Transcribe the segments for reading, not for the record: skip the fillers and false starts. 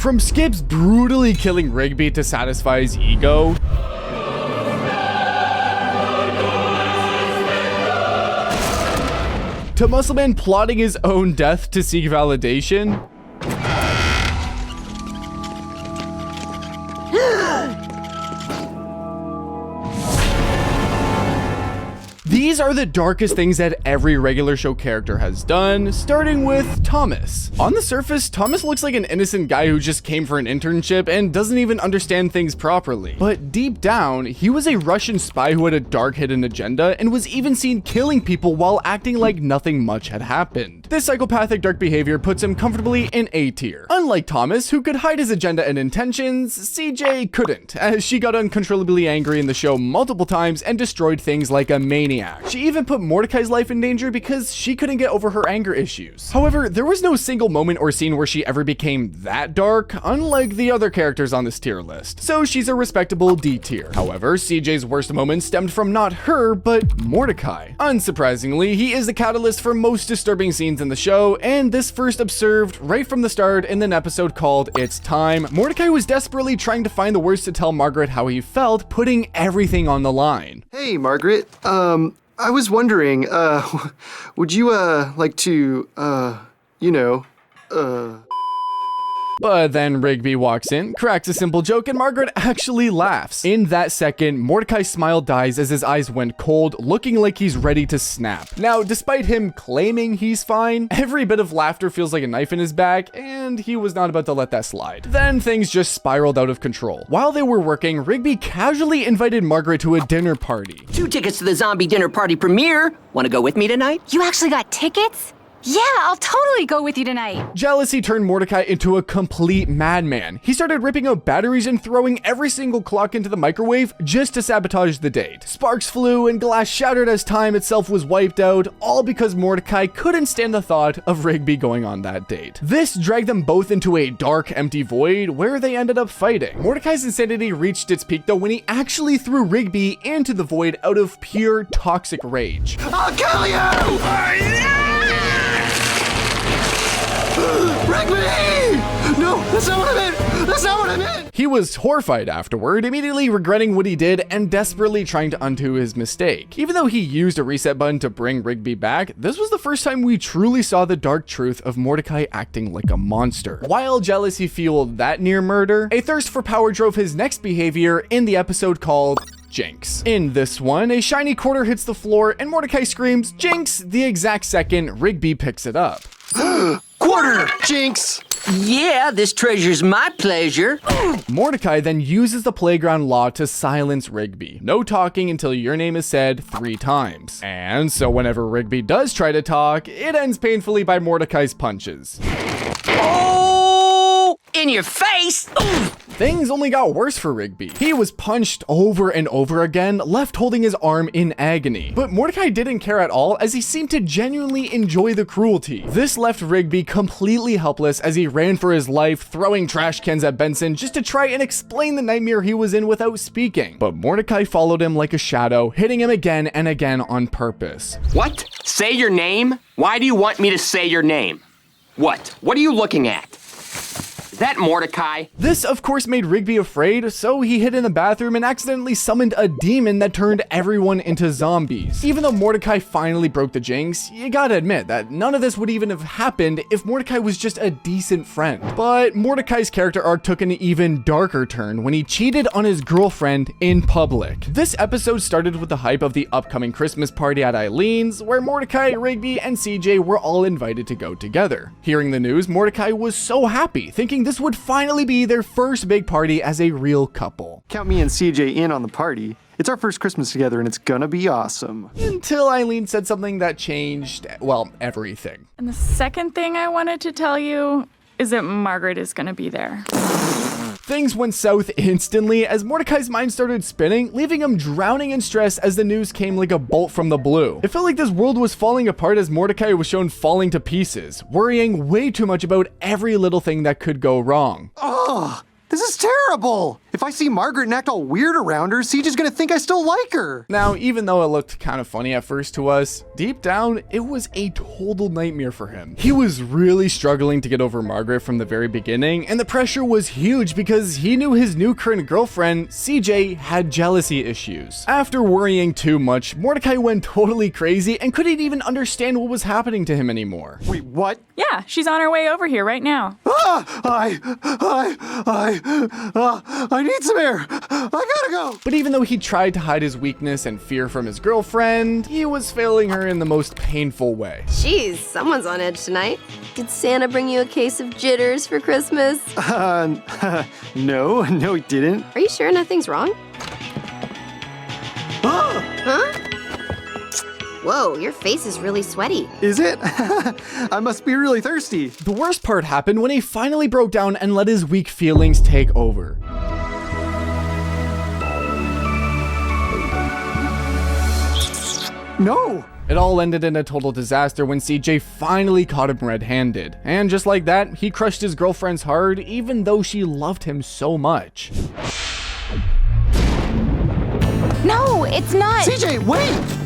From Skip's brutally killing Rigby to satisfy his ego, to Muscleman plotting his own death to seek validation, these are the darkest things that every regular show character has done, starting with Thomas. On the surface, Thomas looks like an innocent guy who just came for an internship and doesn't even understand things properly. But deep down, he was a Russian spy who had a dark hidden agenda and was even seen killing people while acting like nothing much had happened. This psychopathic dark behavior puts him comfortably in A tier. Unlike Thomas, who could hide his agenda and intentions, CJ couldn't, as she got uncontrollably angry in the show multiple times and destroyed things like a maniac. She even put Mordecai's life in danger because she couldn't get over her anger issues. However, there was no single moment or scene where she ever became that dark, unlike the other characters on this tier list. So she's a respectable D tier. However, CJ's worst moments stemmed from not her, but Mordecai. Unsurprisingly, he is the catalyst for most disturbing scenes in the show, and this first observed right from the start in an episode called It's Time. Mordecai was desperately trying to find the words to tell Margaret how he felt, putting everything on the line. Hey, Margaret, I was wondering, would you, like to, But then Rigby walks in, cracks a simple joke, and Margaret actually laughs. In that second, Mordecai's smile dies as his eyes went cold, looking like he's ready to snap. Now, despite him claiming he's fine, every bit of laughter feels like a knife in his back, and he was not about to let that slide. Then things just spiraled out of control. While they were working, Rigby casually invited Margaret to a dinner party. 2 tickets to the zombie dinner party premiere. Want to go with me tonight? You actually got tickets? Yeah, I'll totally go with you tonight. Jealousy turned Mordecai into a complete madman. He started ripping out batteries and throwing every single clock into the microwave just to sabotage the date. Sparks flew and glass shattered as time itself was wiped out, all because Mordecai couldn't stand the thought of Rigby going on that date. This dragged them both into a dark, empty void where they ended up fighting. Mordecai's insanity reached its peak though when he actually threw Rigby into the void out of pure toxic rage. I'll kill you! Rigby! No, that's not what I meant! That's not what I meant! He was horrified afterward, immediately regretting what he did and desperately trying to undo his mistake. Even though he used a reset button to bring Rigby back, this was the first time we truly saw the dark truth of Mordecai acting like a monster. While jealousy fueled that near murder, a thirst for power drove his next behavior in the episode called Jinx. In this one, a shiny quarter hits the floor and Mordecai screams, "Jinx!" the exact second Rigby picks it up. Quarter! Jinx! Yeah, this treasure's my pleasure. Mordecai then uses the playground law to silence Rigby. No talking until your name is said 3 times. And so whenever Rigby does try to talk, it ends painfully by Mordecai's punches. Oh! In your face! Things only got worse for Rigby. He was punched over and over again, left holding his arm in agony. But Mordecai didn't care at all as he seemed to genuinely enjoy the cruelty. This left Rigby completely helpless as he ran for his life, throwing trash cans at Benson just to try and explain the nightmare he was in without speaking. But Mordecai followed him like a shadow, hitting him again and again on purpose. What? Say your name? Why do you want me to say your name? What? What are you looking at? Is that Mordecai? This, of course, made Rigby afraid, so he hid in the bathroom and accidentally summoned a demon that turned everyone into zombies. Even though Mordecai finally broke the jinx, you gotta admit that none of this would even have happened if Mordecai was just a decent friend. But Mordecai's character arc took an even darker turn when he cheated on his girlfriend in public. This episode started with the hype of the upcoming Christmas party at Eileen's, where Mordecai, Rigby, and CJ were all invited to go together. Hearing the news, Mordecai was so happy, thinking this would finally be their first big party as a real couple. Count me and CJ in on the party. It's our first Christmas together and it's gonna be awesome. Until Eileen said something that changed, well, everything. And the second thing I wanted to tell you is that Margaret is going to be there. Things went south instantly as Mordecai's mind started spinning, leaving him drowning in stress as the news came like a bolt from the blue. It felt like this world was falling apart as Mordecai was shown falling to pieces, worrying way too much about every little thing that could go wrong. Oh, this is terrible! If I see Margaret and act all weird around her, CJ's gonna think I still like her. Now, even though it looked kind of funny at first to us, deep down, it was a total nightmare for him. He was really struggling to get over Margaret from the very beginning, and the pressure was huge because he knew his new current girlfriend, CJ, had jealousy issues. After worrying too much, Mordecai went totally crazy and couldn't even understand what was happening to him anymore. Wait, what? Yeah, she's on her way over here right now. I need some air. I gotta go. But even though he tried to hide his weakness and fear from his girlfriend, he was failing her in the most painful way. Jeez, someone's on edge tonight. Did Santa bring you a case of jitters for Christmas? No, he didn't. Are you sure nothing's wrong? Huh? Whoa, your face is really sweaty. Is it? I must be really thirsty. The worst part happened when he finally broke down and let his weak feelings take over. No. It all ended in a total disaster when CJ finally caught him red-handed. And just like that, he crushed his girlfriend's heart even though she loved him so much. No, it's not. CJ, wait!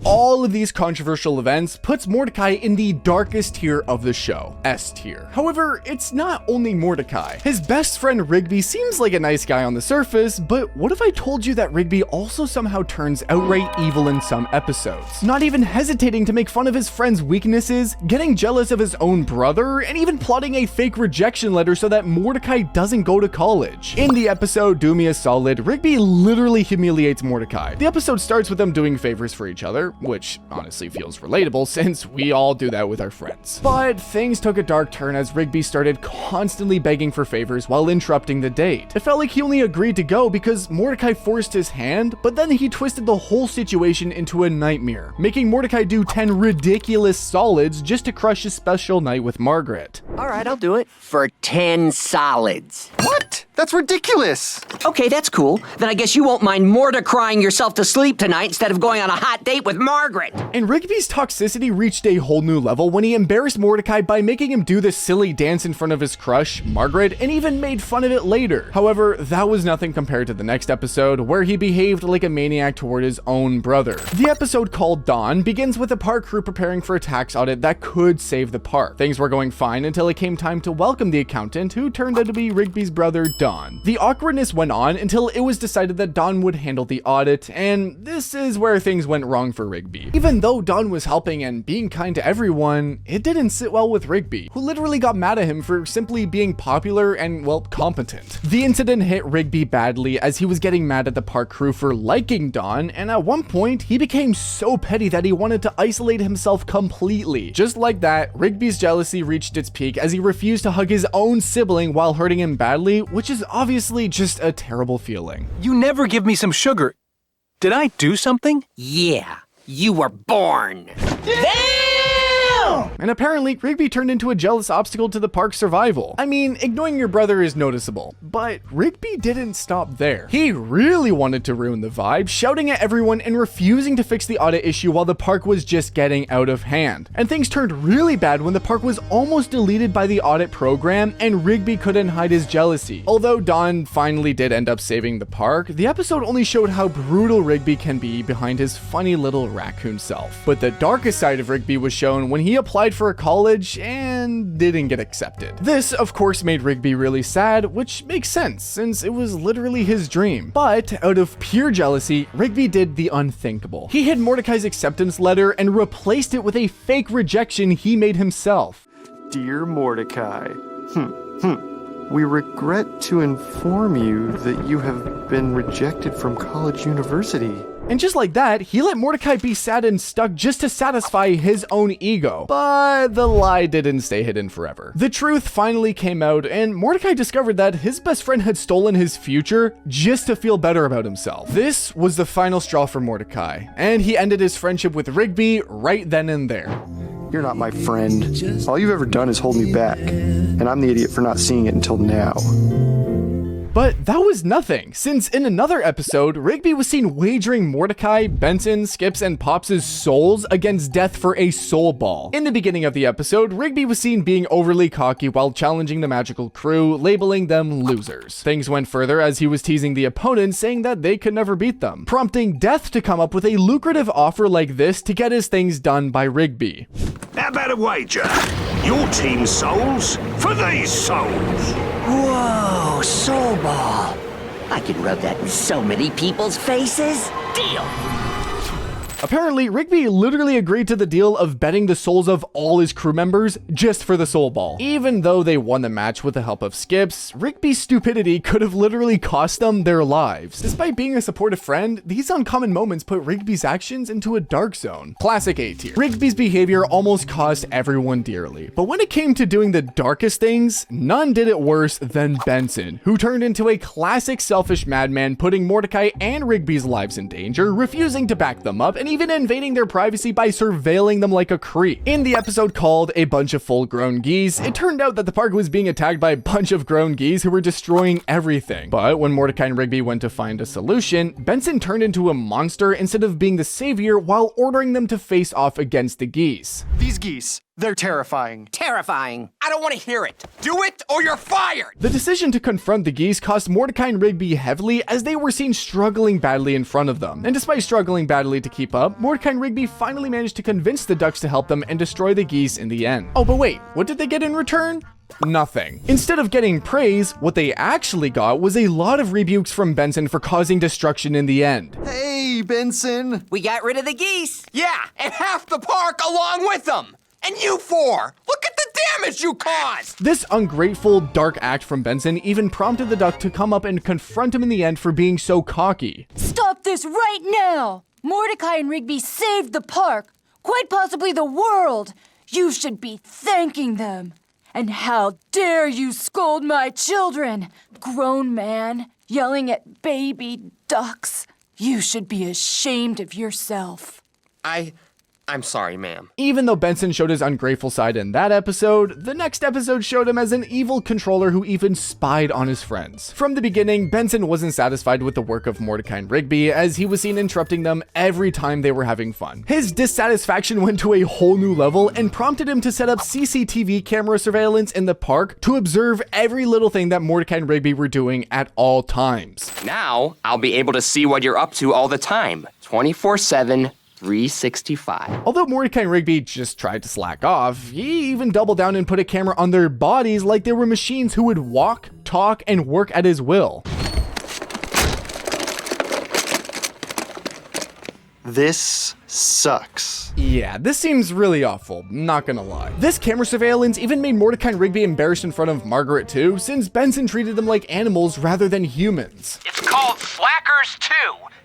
All of these controversial events puts Mordecai in the darkest tier of the show, S tier. However, it's not only Mordecai. His best friend Rigby seems like a nice guy on the surface, but what if I told you that Rigby also somehow turns outright evil in some episodes? Not even hesitating to make fun of his friend's weaknesses, getting jealous of his own brother, and even plotting a fake rejection letter so that Mordecai doesn't go to college. In the episode Do Me a Solid, Rigby literally humiliates Mordecai. The episode starts with them doing favors for each other, which honestly feels relatable since we all do that with our friends. But things took a dark turn as Rigby started constantly begging for favors while interrupting the date. It felt like he only agreed to go because Mordecai forced his hand, but then he twisted the whole situation into a nightmare, making Mordecai do 10 ridiculous solids just to crush his special night with Margaret. All right, I'll do it. For 10 solids. What? That's ridiculous. Okay, that's cool. Then I guess you won't mind Mordecrying yourself to sleep tonight instead of going on a hot date with Margaret. And Rigby's toxicity reached a whole new level when he embarrassed Mordecai by making him do this silly dance in front of his crush, Margaret, and even made fun of it later. However, that was nothing compared to the next episode, where he behaved like a maniac toward his own brother. The episode called Dawn begins with the park crew preparing for a tax audit that could save the park. Things were going fine until it came time to welcome the accountant, who turned out to be Rigby's brother, Don. The awkwardness went on until it was decided that Don would handle the audit, and this is where things went wrong for Rigby. Even though Don was helping and being kind to everyone, it didn't sit well with Rigby, who literally got mad at him for simply being popular and, well, competent. The incident hit Rigby badly as he was getting mad at the park crew for liking Don, and at one point, he became so petty that he wanted to isolate himself completely. Just like that, Rigby's jealousy reached its peak as he refused to hug his own sibling while hurting him badly, which is obviously just a terrible feeling. You never give me some sugar. Did I do something? Yeah, you were born. And apparently, Rigby turned into a jealous obstacle to the park's survival. I mean, ignoring your brother is noticeable, but Rigby didn't stop there. He really wanted to ruin the vibe, shouting at everyone and refusing to fix the audit issue while the park was just getting out of hand. And things turned really bad when the park was almost deleted by the audit program and Rigby couldn't hide his jealousy. Although Don finally did end up saving the park, the episode only showed how brutal Rigby can be behind his funny little raccoon self. But the darkest side of Rigby was shown when he applied for a college and didn't get accepted. This, of course, made Rigby really sad, which makes sense since it was literally his dream. But out of pure jealousy, Rigby did the unthinkable. He hid Mordecai's acceptance letter and replaced it with a fake rejection he made himself. Dear Mordecai, we regret to inform you that you have been rejected from College University. And just like that, he let Mordecai be sad and stuck just to satisfy his own ego. But the lie didn't stay hidden forever. The truth finally came out, and Mordecai discovered that his best friend had stolen his future just to feel better about himself. This was the final straw for Mordecai, and he ended his friendship with Rigby right then and there. You're not my friend. All you've ever done is hold me back, and I'm the idiot for not seeing it until now. But that was nothing, since in another episode, Rigby was seen wagering Mordecai, Benson, Skips, and Pops' souls against death for a soul ball. In the beginning of the episode, Rigby was seen being overly cocky while challenging the magical crew, labeling them losers. Things went further as he was teasing the opponents, saying that they could never beat them, prompting Death to come up with a lucrative offer like this to get his things done by Rigby. How about a wager? Your team's souls for these souls. Whoa, soul ball. I can rub that in so many people's faces. Deal. Apparently, Rigby literally agreed to the deal of betting the souls of all his crew members just for the soul ball. Even though they won the match with the help of Skips, Rigby's stupidity could have literally cost them their lives. Despite being a supportive friend, these uncommon moments put Rigby's actions into a dark zone. Classic A tier. Rigby's behavior almost cost everyone dearly, but when it came to doing the darkest things, none did it worse than Benson, who turned into a classic selfish madman, putting Mordecai and Rigby's lives in danger, refusing to back them up, and even invading their privacy by surveilling them like a creep. In the episode called A Bunch of Full-Grown Geese, it turned out that the park was being attacked by a bunch of grown geese who were destroying everything. But when Mordecai and Rigby went to find a solution, Benson turned into a monster instead of being the savior while ordering them to face off against the geese. These geese, they're terrifying. Terrifying. I don't want to hear it. Do it or you're fired. The decision to confront the geese cost Mordecai and Rigby heavily as they were seen struggling badly in front of them. And despite struggling badly to keep up, Mordecai and Rigby finally managed to convince the ducks to help them and destroy the geese in the end. Oh, but wait, what did they get in return? Nothing. Instead of getting praise, what they actually got was a lot of rebukes from Benson for causing destruction in the end. Hey, Benson. We got rid of the geese. Yeah, and half the park along with them. And you four, look at the damage you caused! This ungrateful, dark act from Benson even prompted the duck to come up and confront him in the end for being so cocky. Stop this right now! Mordecai and Rigby saved the park, quite possibly the world. You should be thanking them. And how dare you scold my children? Grown man, yelling at baby ducks. You should be ashamed of yourself. I'm sorry, ma'am. Even though Benson showed his ungrateful side in that episode, the next episode showed him as an evil controller who even spied on his friends. From the beginning, Benson wasn't satisfied with the work of Mordecai and Rigby, as he was seen interrupting them every time they were having fun. His dissatisfaction went to a whole new level and prompted him to set up CCTV camera surveillance in the park to observe every little thing that Mordecai and Rigby were doing at all times. Now, I'll be able to see what you're up to all the time. 24/7. 365. Although Mordecai and Rigby just tried to slack off, he even doubled down and put a camera on their bodies like they were machines who would walk, talk, and work at his will. This sucks. Yeah, this seems really awful, not gonna lie. This camera surveillance even made Mordecai and Rigby embarrassed in front of Margaret too, since Benson treated them like animals rather than humans. It's called Slackers 2.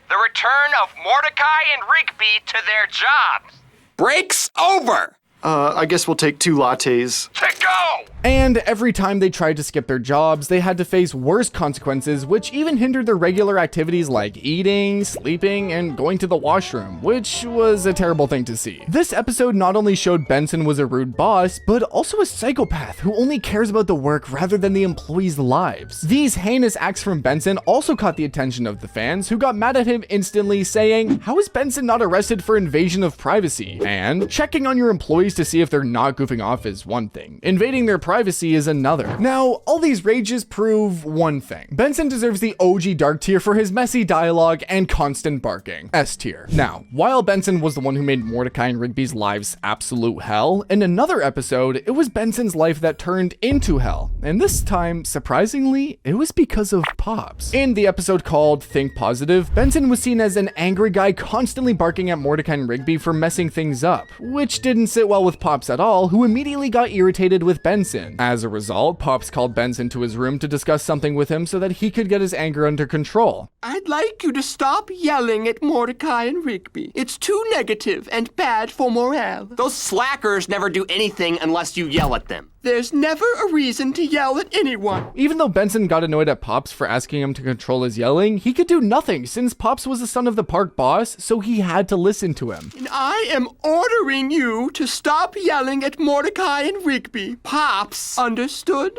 The return of Mordecai and Rigby to their jobs. Break's over. I guess we'll take 2 lattes. To go! And every time they tried to skip their jobs, they had to face worse consequences, which even hindered their regular activities like eating, sleeping, and going to the washroom, which was a terrible thing to see. This episode not only showed Benson was a rude boss, but also a psychopath who only cares about the work rather than the employees' lives. These heinous acts from Benson also caught the attention of the fans, who got mad at him instantly, saying, "How is Benson not arrested for invasion of privacy?" And checking on your employees to see if they're not goofing off is one thing. Invading their privacy is another. Now, all these rages prove one thing. Benson deserves the OG dark tier for his messy dialogue and constant barking. S tier. Now, while Benson was the one who made Mordecai and Rigby's lives absolute hell, in another episode, it was Benson's life that turned into hell. And this time, surprisingly, it was because of Pops. In the episode called Think Positive, Benson was seen as an angry guy constantly barking at Mordecai and Rigby for messing things up, which didn't sit well with Pops at all, who immediately got irritated with Benson. As a result, Pops called Benson to his room to discuss something with him so that he could get his anger under control. I'd like you to stop yelling at Mordecai and Rigby. It's too negative and bad for morale. Those slackers never do anything unless you yell at them. There's never a reason to yell at anyone. Even though Benson got annoyed at Pops for asking him to control his yelling, he could do nothing since Pops was the son of the park boss, so he had to listen to him. And I am ordering you to stop yelling at Mordecai and Rigby. Pops, understood?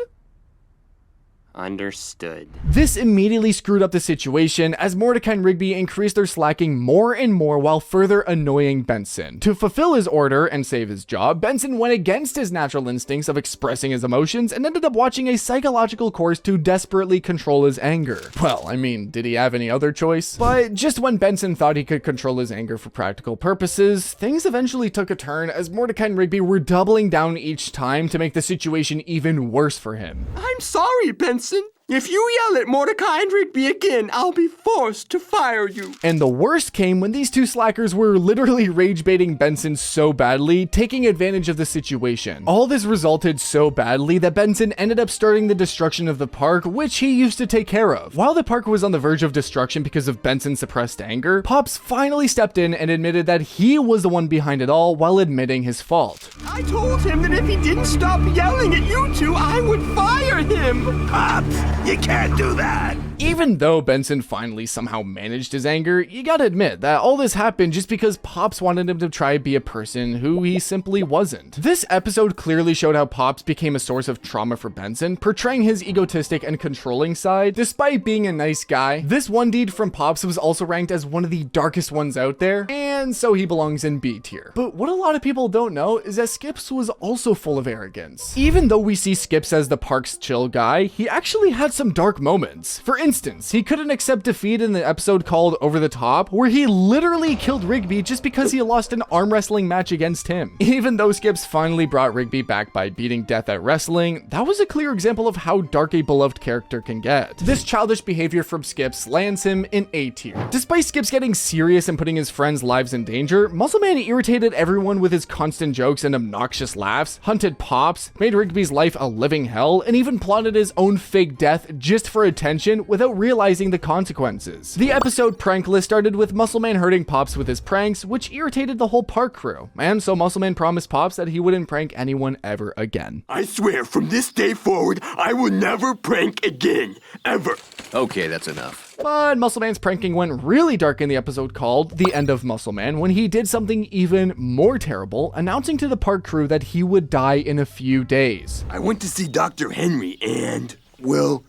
Understood. This immediately screwed up the situation as Mordecai and Rigby increased their slacking more and more while further annoying Benson. To fulfill his order and save his job, Benson went against his natural instincts of expressing his emotions and ended up watching a psychological course to desperately control his anger. Well, I mean, did he have any other choice? But just when Benson thought he could control his anger for practical purposes, things eventually took a turn as Mordecai and Rigby were doubling down each time to make the situation even worse for him. I'm sorry, Benson. If you yell at Mordecai and Rigby again, I'll be forced to fire you. And the worst came when these two slackers were literally rage baiting Benson so badly, taking advantage of the situation. All this resulted so badly that Benson ended up starting the destruction of the park, which he used to take care of. While the park was on the verge of destruction because of Benson's suppressed anger, Pops finally stepped in and admitted that he was the one behind it all while admitting his fault. I told him that if he didn't stop yelling at you two, I would fire him. Pops, you can't do that. Even though Benson finally somehow managed his anger, you gotta admit that all this happened just because Pops wanted him to try to be a person who he simply wasn't. This episode clearly showed how Pops became a source of trauma for Benson, portraying his egotistic and controlling side. Despite being a nice guy, this one deed from Pops was also ranked as one of the darkest ones out there, and so he belongs in B tier. But what a lot of people don't know is that Skips was also full of arrogance. Even though we see Skips as the park's chill guy, he actually had some dark moments. For instance, he couldn't accept defeat in the episode called Over the Top, where he literally killed Rigby just because he lost an arm wrestling match against him. Even though Skips finally brought Rigby back by beating death at wrestling, that was a clear example of how dark a beloved character can get. This childish behavior from Skips lands him in A tier. Despite Skips getting serious and putting his friends' lives in danger, Muscleman irritated everyone with his constant jokes and obnoxious laughs, hunted Pops, made Rigby's life a living hell, and even plotted his own fake death just for attention without realizing the consequences. The episode Prankless started with Muscleman hurting Pops with his pranks, which irritated the whole park crew, and so Muscleman promised Pops that he wouldn't prank anyone ever again. I swear from this day forward, I will never prank again. Ever. Okay, that's enough. But Muscleman's pranking went really dark in the episode called The End of Muscleman when he did something even more terrible, announcing to the park crew that he would die in a few days. I went to see Dr. Henry and, well,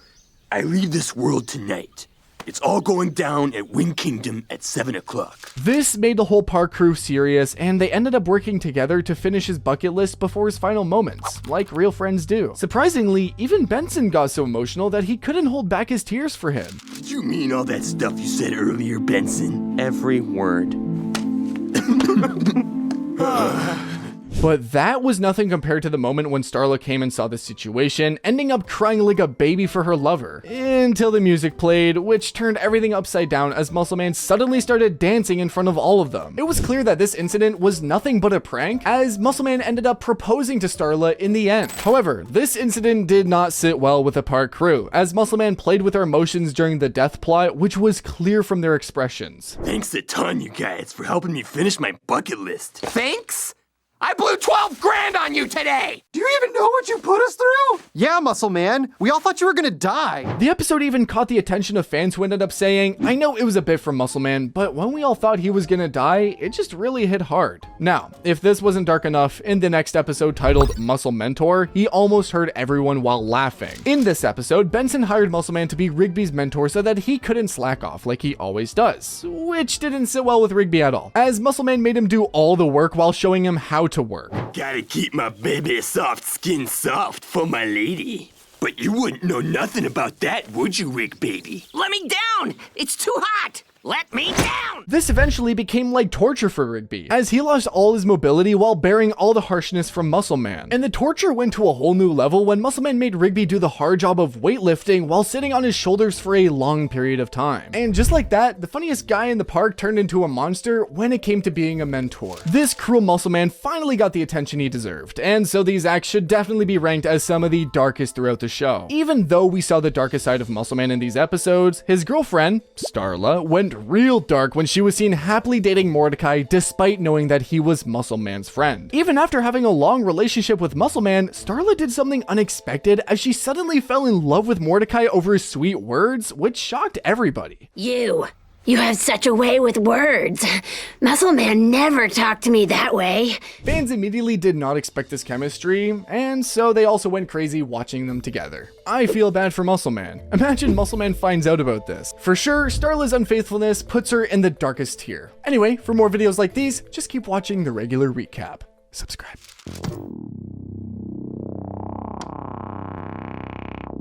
I leave this world tonight. It's all going down at Wind Kingdom at 7 o'clock. This made the whole park crew serious, and they ended up working together to finish his bucket list before his final moments, like real friends do. Surprisingly, even Benson got so emotional that he couldn't hold back his tears for him. Did you mean all that stuff you said earlier, Benson? Every word. But that was nothing compared to the moment when Starla came and saw the situation, ending up crying like a baby for her lover. Until the music played, which turned everything upside down as Muscleman suddenly started dancing in front of all of them. It was clear that this incident was nothing but a prank, as Muscleman ended up proposing to Starla in the end. However, this incident did not sit well with the park crew, as Muscleman played with their emotions during the death plot, which was clear from their expressions. Thanks a ton, you guys, for helping me finish my bucket list. Thanks? I blew 12 grand on you today! Do you even know what you put us through? Yeah, Muscle Man. We all thought you were gonna die. The episode even caught the attention of fans who ended up saying, I know it was a bit from Muscle Man, but when we all thought he was gonna die, it just really hit hard. Now, if this wasn't dark enough, in the next episode titled Muscle Mentor, he almost hurt everyone while laughing. In this episode, Benson hired Muscle Man to be Rigby's mentor so that he couldn't slack off like he always does, which didn't sit well with Rigby at all, as Muscle Man made him do all the work while showing him how to work. Gotta keep my baby soft skin soft for my lady. But you wouldn't know nothing about that, would you, Rick baby? Let me down! It's too hot! Let me down! This eventually became like torture for Rigby, as he lost all his mobility while bearing all the harshness from Muscle Man. And the torture went to a whole new level when Muscle Man made Rigby do the hard job of weightlifting while sitting on his shoulders for a long period of time. And just like that, the funniest guy in the park turned into a monster when it came to being a mentor. This cruel Muscle Man finally got the attention he deserved, and so these acts should definitely be ranked as some of the darkest throughout the show. Even though we saw the darkest side of Muscle Man in these episodes, his girlfriend, Starla, went real dark when she was seen happily dating Mordecai despite knowing that he was Muscle Man's friend. Even after having a long relationship with Muscle Man, Starla did something unexpected as she suddenly fell in love with Mordecai over his sweet words, which shocked everybody. You You have such a way with words. Muscle Man never talked to me that way. Fans immediately did not expect this chemistry, and so they also went crazy watching them together. I feel bad for Muscle Man. Imagine Muscle Man finds out about this. For sure, Starla's unfaithfulness puts her in the darkest tier. Anyway, for more videos like these, just keep watching the regular recap. Subscribe.